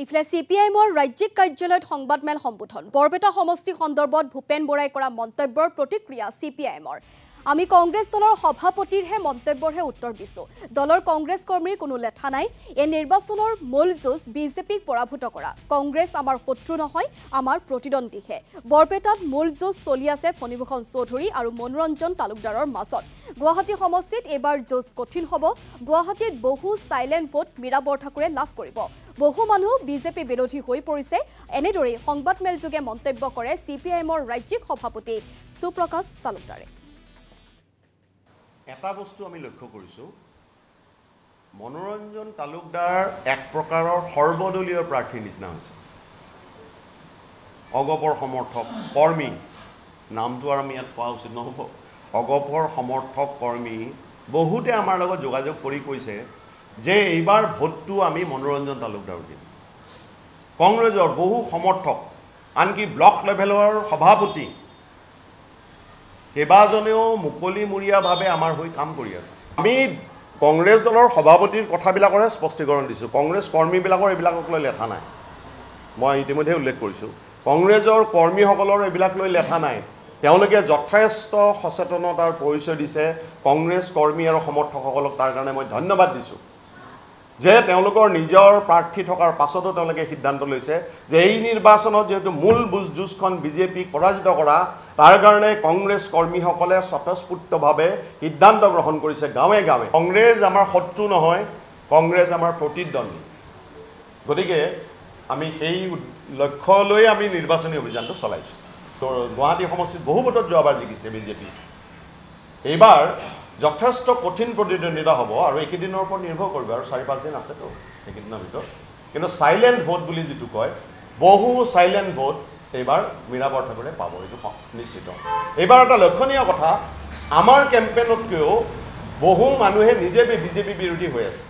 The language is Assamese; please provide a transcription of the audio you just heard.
ইফালে CPIMৰ ৰাজ্যিক কাৰ্যালয়ত সংবাদমেল সম্বোধন বৰপেটা সমষ্টি সন্দৰ্ভত ভূপেন বৰাই কৰা মন্তব্যৰ প্ৰতিক্ৰিয়া CPIMৰ আমি কংগ্ৰেছ দলৰ সভাপতিৰহে মন্তব্যৰহে উত্তৰ দিছো দলৰ কংগ্ৰেছ কৰ্মীৰ কোনো লেঠা নাই এই নিৰ্বাচনৰ মূল যুঁজ বিজেপিক পৰাভূত কৰা কংগ্ৰেছ আমাৰ শত্ৰু নহয় আমাৰ প্ৰতিদ্বন্দ্বীহে বৰপেটাত মূল যুঁজ চলি আছে ফণীভূষণ চৌধুৰী আৰু মনোৰঞ্জন তালুকদাৰৰ মাজত গুৱাহাটী সমষ্টিত এবাৰ যুঁজ কঠিন হ'ব গুৱাহাটীত বহু সাইলেন্ট ভোট মীৰা বৰঠাকুৰে লাভ কৰিব বহু মানুহ বিজেপি বিৰোধী হৈ পৰিছে এনেদৰে সংবাদমেল যোগে মন্তব্য কৰে CPIMৰ ৰাজ্যিক সভাপতি সুপ্ৰকাশ তালুকদাৰে এটা বস্তু আমি লক্ষ্য কৰিছো মনোৰঞ্জন তালুকদাৰ এক প্ৰকাৰৰ সৰ্বদলীয় প্ৰাৰ্থী নিচিনা হৈছে অগপৰ সমৰ্থক কৰ্মী নামটো আৰু আমি ইয়াত কোৱা উচিত নহ'ব অগপৰ সমৰ্থক কৰ্মী বহুতে আমাৰ লগত যোগাযোগ কৰি কৈছে যে এইবাৰ ভোটটো আমি মনোৰঞ্জন তালুকদাৰ দিম কংগ্ৰেছৰ বহু সমৰ্থক আনকি ব্লক লেভেলৰ সভাপতি কেবাজনেও মুকলিমূৰীয়াভাৱে আমাৰ হৈ কাম কৰি আছে আমি কংগ্ৰেছ দলৰ সভাপতিৰ কথাবিলাকৰে স্পষ্টীকৰণ দিছোঁ কংগ্ৰেছ কৰ্মীবিলাকৰ এইবিলাকক লৈ লেঠা নাই মই ইতিমধ্যে উল্লেখ কৰিছোঁ কংগ্ৰেছৰ কৰ্মীসকলৰ এইবিলাক লৈ লেঠা নাই তেওঁলোকে যথেষ্ট সচেতনতাৰ পৰিচয় দিছে কংগ্ৰেছ কৰ্মী আৰু সমৰ্থকসকলক তাৰ কাৰণে মই ধন্যবাদ দিছোঁ যে তেওঁলোকৰ নিজৰ প্ৰাৰ্থী থকাৰ পাছতো তেওঁলোকে সিদ্ধান্ত লৈছে যে এই নিৰ্বাচনত যেহেতু মূল যুঁজখন বিজেপিক পৰাজিত কৰা তাৰ কাৰণে কংগ্ৰেছ কৰ্মীসকলে স্বতঃস্ফূৰ্তভাৱে সিদ্ধান্ত গ্ৰহণ কৰিছে গাঁৱে গাঁৱে কংগ্ৰেছ আমাৰ শত্ৰু নহয় কংগ্ৰেছ আমাৰ প্ৰতিদ্বন্দ্বী গতিকে আমি সেই লক্ষ্য লৈ আমি নিৰ্বাচনী অভিযানটো চলাইছোঁ তো গুৱাহাটী সমষ্টিত বহু ভোটত যোৱাবাৰ জিকিছে বিজেপি এইবাৰ যথেষ্ট কঠিন প্ৰতিদ্বন্দ্বিতা হ'ব আৰু এইকেইদিনৰ ওপৰত নিৰ্ভৰ কৰিব আৰু 4-5 দিন আছেতো এইকেইদিনৰ ভিতৰত কিন্তু সাইলেন্ট ভোট বুলি যিটো কয় বহু সাইলেন্ট ভোট এইবাৰ মীৰা বৰঠাকুৰে পাব এইটো নিশ্চিত এইবাৰ এটা লক্ষণীয় কথা আমাৰ কেম্পেইনতকৈও বহু মানুহে নিজে বিজেপি বিৰোধী হৈ আছে